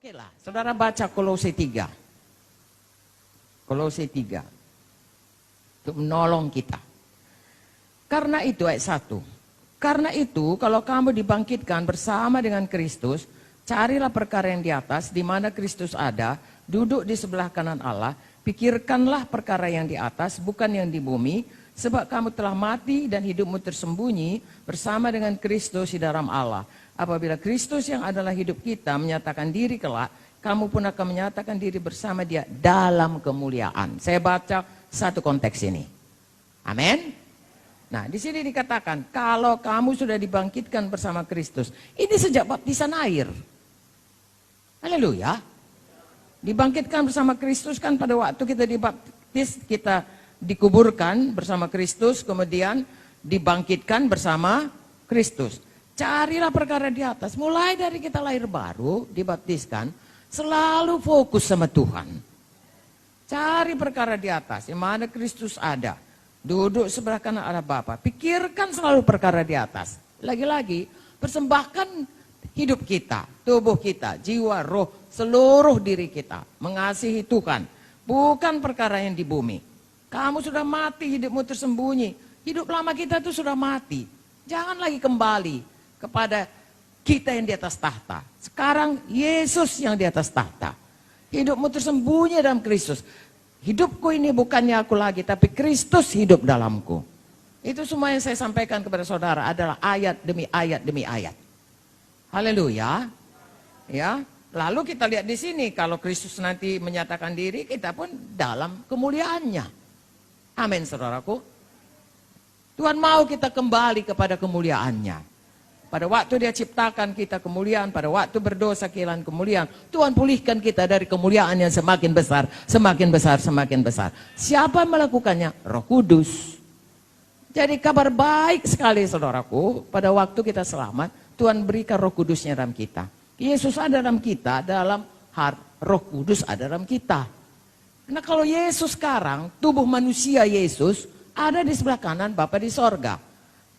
Oke lah, saudara baca Kolose 3. Kolose 3. Untuk menolong kita. Karena itu ayat 1. Karena itu kalau kamu dibangkitkan bersama dengan Kristus, carilah perkara yang di atas, di mana Kristus ada, duduk di sebelah kanan Allah, pikirkanlah perkara yang di atas, bukan yang di bumi, sebab kamu telah mati dan hidupmu tersembunyi bersama dengan Kristus di dalam Allah. Apabila Kristus yang adalah hidup kita menyatakan diri kelak, kamu pun akan menyatakan diri bersama Dia dalam kemuliaan. Saya baca satu konteks ini. Amin. Nah, di sini dikatakan kalau kamu sudah dibangkitkan bersama Kristus, ini sejak baptisan air. Haleluya. Dibangkitkan bersama Kristus kan pada waktu kita dibaptis, kita dikuburkan bersama Kristus, kemudian dibangkitkan bersama Kristus. Carilah perkara di atas, mulai dari kita lahir baru, dibaptiskan, selalu fokus sama Tuhan. Cari perkara di atas, yang mana Kristus ada. Duduk sebelah kanan Allah Bapa. Pikirkan selalu perkara di atas. Lagi-lagi, persembahkan hidup kita, tubuh kita, jiwa, roh, seluruh diri kita. Mengasihi Tuhan, bukan perkara yang di bumi. Kamu sudah mati, hidupmu tersembunyi. Hidup lama kita itu sudah mati. Jangan lagi kembali kepada kita yang di atas tahta. Sekarang Yesus yang di atas tahta. Hidupmu tersembunyi dalam Kristus. Hidupku ini bukannya aku lagi, tapi Kristus hidup dalamku. Itu semua yang saya sampaikan kepada saudara adalah ayat demi ayat demi ayat. Haleluya. Ya. Lalu kita lihat di sini, kalau Kristus nanti menyatakan diri, kita pun dalam kemuliaannya. Amin, saudaraku. Tuhan mau kita kembali kepada kemuliaannya. Pada waktu Dia ciptakan kita kemuliaan, pada waktu berdosa kehilangan kemuliaan, Tuhan pulihkan kita dari kemuliaan yang semakin besar, semakin besar, semakin besar. Siapa melakukannya? Roh Kudus. Jadi kabar baik sekali saudaraku, pada waktu kita selamat, Tuhan berikan Roh Kudusnya dalam kita. Yesus ada dalam kita, dalam Roh Kudus ada dalam kita. Karena kalau Yesus sekarang, tubuh manusia Yesus, ada di sebelah kanan Bapa di sorga.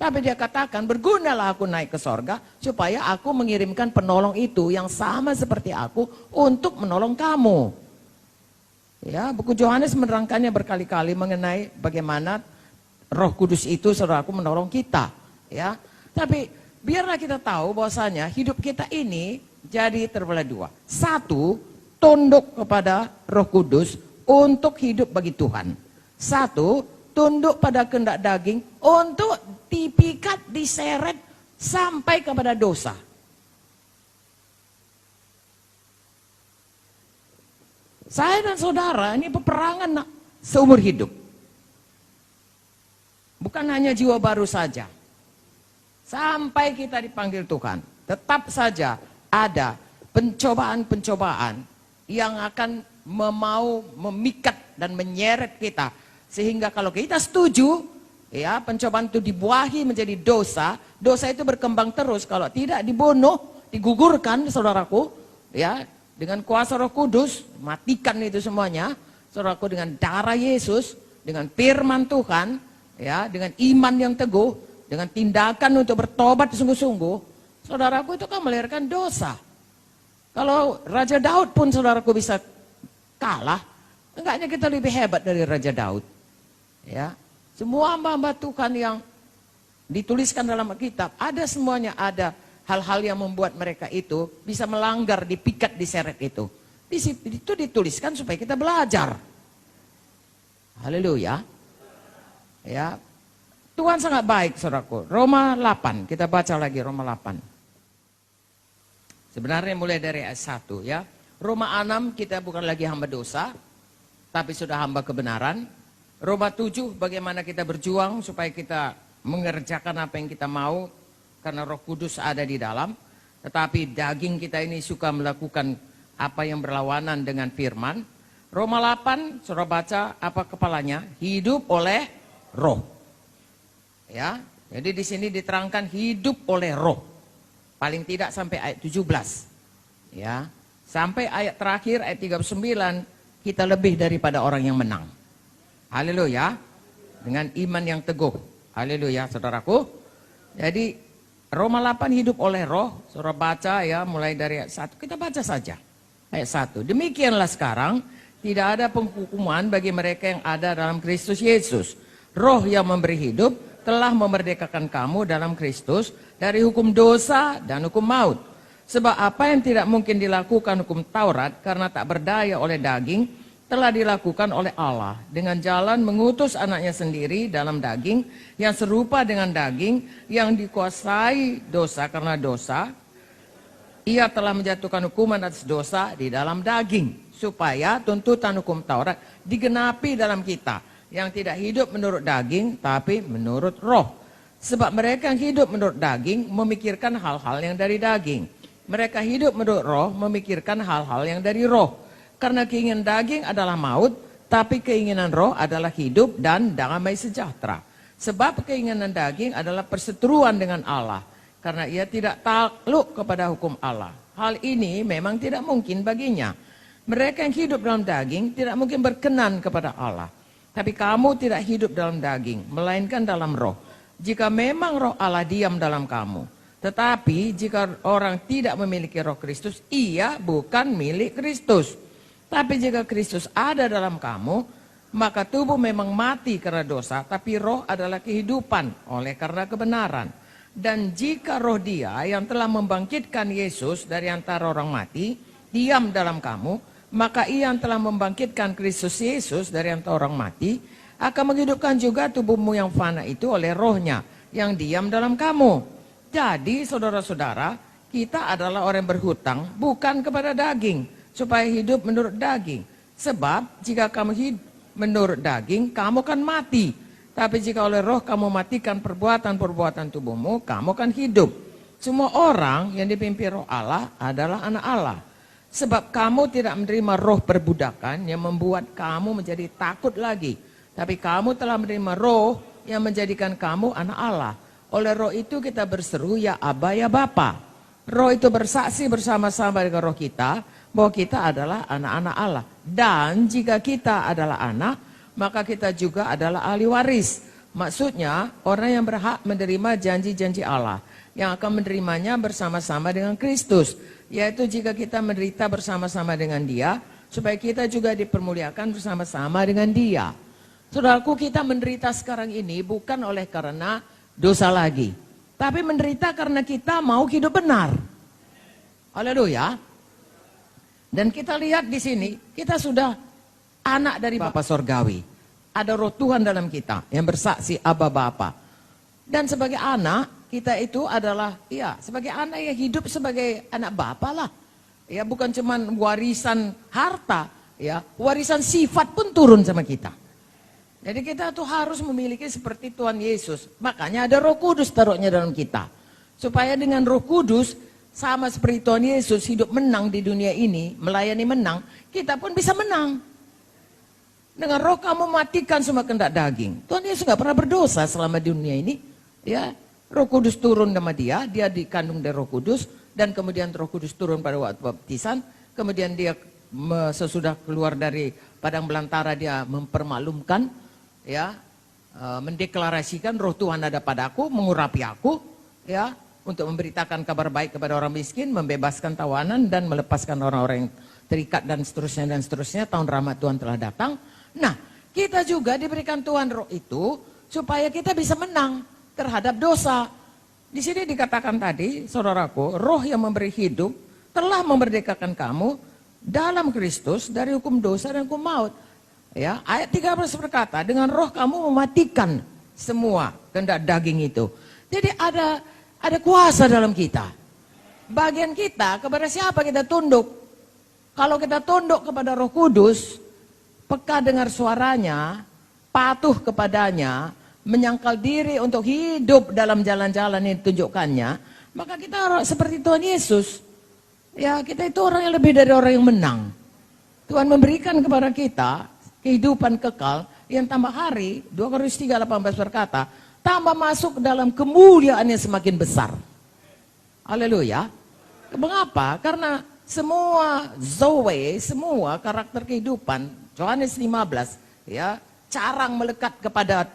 Tapi Dia katakan, bergunalah aku naik ke sorga, supaya aku mengirimkan penolong itu yang sama seperti aku untuk menolong kamu. Ya, buku Yohanes menerangkannya berkali-kali mengenai bagaimana Roh Kudus itu saudaraku menolong kita. Ya, tapi biarlah kita tahu bahwasanya hidup kita ini jadi terbelah dua. Satu, tunduk kepada Roh Kudus untuk hidup bagi Tuhan. Satu, tunduk pada kehendak daging untuk dipikat, diseret sampai kepada dosa. Saya dan saudara ini peperangan seumur hidup. Bukan hanya jiwa baru saja. Sampai kita dipanggil Tuhan. Tetap saja ada pencobaan-pencobaan yang akan mau memikat dan menyeret kita. Sehingga kalau kita setuju, ya pencobaan itu dibuahi menjadi dosa, dosa itu berkembang terus. Kalau tidak dibunuh, digugurkan saudaraku, ya dengan kuasa Roh Kudus, matikan itu semuanya, saudaraku, dengan darah Yesus, dengan firman Tuhan, ya dengan iman yang teguh, dengan tindakan untuk bertobat sungguh-sungguh, saudaraku itu kan melahirkan dosa. Kalau Raja Daud pun saudaraku bisa kalah, enggaknya kita lebih hebat dari Raja Daud. Ya, semua hamba-hamba Tuhan yang dituliskan dalam Alkitab, ada semuanya, ada hal-hal yang membuat mereka itu bisa melanggar, dipikat, diseret itu. Itu dituliskan supaya kita belajar. Haleluya. Ya, Tuhan sangat baik saudaraku. Roma 8, kita baca lagi Roma 8. Sebenarnya mulai dari ayat 1 ya. Roma 6 kita bukan lagi hamba dosa, tapi sudah hamba kebenaran. Roma 7 bagaimana kita berjuang supaya kita mengerjakan apa yang kita mau karena Roh Kudus ada di dalam. Tetapi daging kita ini suka melakukan apa yang berlawanan dengan firman. Roma 8 saudara baca apa kepalanya? Hidup oleh roh. Ya, jadi di sini diterangkan hidup oleh roh. Paling tidak sampai ayat 17. Ya, sampai ayat terakhir ayat 39 kita lebih daripada orang yang menang. Haleluya. Dengan iman yang teguh. Haleluya saudaraku. Jadi Roma 8 hidup oleh roh. Saudara baca ya mulai dari ayat 1. Kita baca saja. Ayat 1. Demikianlah sekarang, tidak ada penghukuman bagi mereka yang ada dalam Kristus Yesus. Roh yang memberi hidup telah memerdekakan kamu dalam Kristus dari hukum dosa dan hukum maut. Sebab apa yang tidak mungkin dilakukan hukum Taurat karena tak berdaya oleh daging, telah dilakukan oleh Allah dengan jalan mengutus anaknya sendiri dalam daging yang serupa dengan daging yang dikuasai dosa karena dosa. Ia telah menjatuhkan hukuman atas dosa di dalam daging, supaya tuntutan hukum Taurat digenapi dalam kita, yang tidak hidup menurut daging, tapi menurut roh. Sebab mereka yang hidup menurut daging memikirkan hal-hal yang dari daging. Mereka hidup menurut roh memikirkan hal-hal yang dari roh. Karena keinginan daging adalah maut, tapi keinginan roh adalah hidup dan damai sejahtera. Sebab keinginan daging adalah perseteruan dengan Allah, karena ia tidak takluk kepada hukum Allah. Hal ini memang tidak mungkin baginya. Mereka yang hidup dalam daging tidak mungkin berkenan kepada Allah. Tapi kamu tidak hidup dalam daging, melainkan dalam roh. Jika memang roh Allah diam dalam kamu. Tetapi jika orang tidak memiliki roh Kristus, ia bukan milik Kristus. Tapi jika Kristus ada dalam kamu, maka tubuh memang mati karena dosa, tapi roh adalah kehidupan oleh karena kebenaran. Dan jika roh Dia yang telah membangkitkan Yesus dari antara orang mati, diam dalam kamu, maka Ia yang telah membangkitkan Kristus Yesus dari antara orang mati, akan menghidupkan juga tubuhmu yang fana itu oleh rohnya, yang diam dalam kamu. Jadi saudara-saudara, kita adalah orang yang berhutang, bukan kepada daging, supaya hidup menurut daging. Sebab jika kamu hidup menurut daging, kamu kan mati. Tapi jika oleh roh kamu matikan perbuatan-perbuatan tubuhmu, kamu kan hidup. Semua orang yang dipimpin roh Allah adalah anak Allah. Sebab kamu tidak menerima roh perbudakan yang membuat kamu menjadi takut lagi. Tapi kamu telah menerima roh yang menjadikan kamu anak Allah. Oleh roh itu kita berseru, ya Aba, ya Bapa. Roh itu bersaksi bersama-sama dengan roh kita, bahwa kita adalah anak-anak Allah. Dan jika kita adalah anak, maka kita juga adalah ahli waris. Maksudnya orang yang berhak menerima janji-janji Allah, yang akan menerimanya bersama-sama dengan Kristus. Yaitu jika kita menderita bersama-sama dengan Dia, supaya kita juga dipermuliakan bersama-sama dengan Dia. Saudaraku, kita menderita sekarang ini bukan oleh karena dosa lagi, tapi menderita karena kita mau hidup benar. Haleluya. Dan kita lihat di sini, kita sudah anak dari Bapa Sorgawi. Ada roh Tuhan dalam kita yang bersaksi Aba Bapa. Dan sebagai anak, kita itu adalah, ya, sebagai anak yang hidup sebagai anak Bapa lah. Ya, bukan cuman warisan harta, ya, warisan sifat pun turun sama kita. Jadi kita tuh harus memiliki seperti Tuhan Yesus. Makanya ada Roh Kudus taruhnya dalam kita. Supaya dengan Roh Kudus, sama seperti Tuhan Yesus hidup menang di dunia ini, melayani menang, kita pun bisa menang. Dengan roh kamu matikan semua kehendak daging. Tuhan Yesus nggak pernah berdosa selama di dunia ini. Ya, Roh Kudus turun sama dia dikandung dari Roh Kudus, dan kemudian Roh Kudus turun pada waktu baptisan, kemudian dia sesudah keluar dari padang belantara dia mempermaklumkan, ya, mendeklarasikan roh Tuhan ada padaku, mengurapi aku, ya, untuk memberitakan kabar baik kepada orang miskin, membebaskan tawanan, dan melepaskan orang-orang yang terikat, dan seterusnya. Tahun rahmat Tuhan telah datang. Nah, kita juga diberikan Tuhan roh itu supaya kita bisa menang terhadap dosa. Di sini dikatakan tadi, saudaraku, roh yang memberi hidup telah memerdekakan kamu dalam Kristus dari hukum dosa dan hukum maut. Ya, ayat 13 berkata, dengan roh kamu mematikan semua kehendak daging itu. Jadi ada kuasa dalam kita. Bagian kita, kepada siapa kita tunduk? Kalau kita tunduk kepada Roh Kudus, peka dengar suaranya, patuh kepadanya, menyangkal diri untuk hidup dalam jalan-jalan yang ditunjukkannya, maka kita seperti Tuhan Yesus. Ya, kita itu orang yang lebih dari orang yang menang. Tuhan memberikan kepada kita kehidupan kekal yang tambah hari, 2 Korintus 3:18 berkata, tambah masuk dalam kemuliaan yang semakin besar. Haleluya. Mengapa? Karena semua zoe, semua karakter kehidupan, Yohanes 15, ya, carang melekat kepada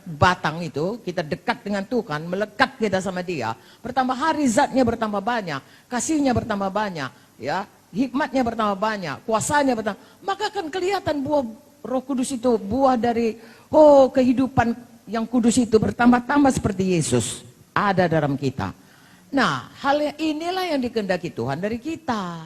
batang itu, kita dekat dengan Tuhan, melekat kita sama Dia, bertambah hari zatnya bertambah banyak, kasihnya bertambah banyak, ya, hikmatnya bertambah banyak, kuasanya bertambah, maka akan kelihatan buah Roh Kudus itu, buah dari kehidupan yang kudus itu bertambah-tambah seperti Yesus ada dalam kita. Nah, hal inilah yang dikehendaki Tuhan dari kita.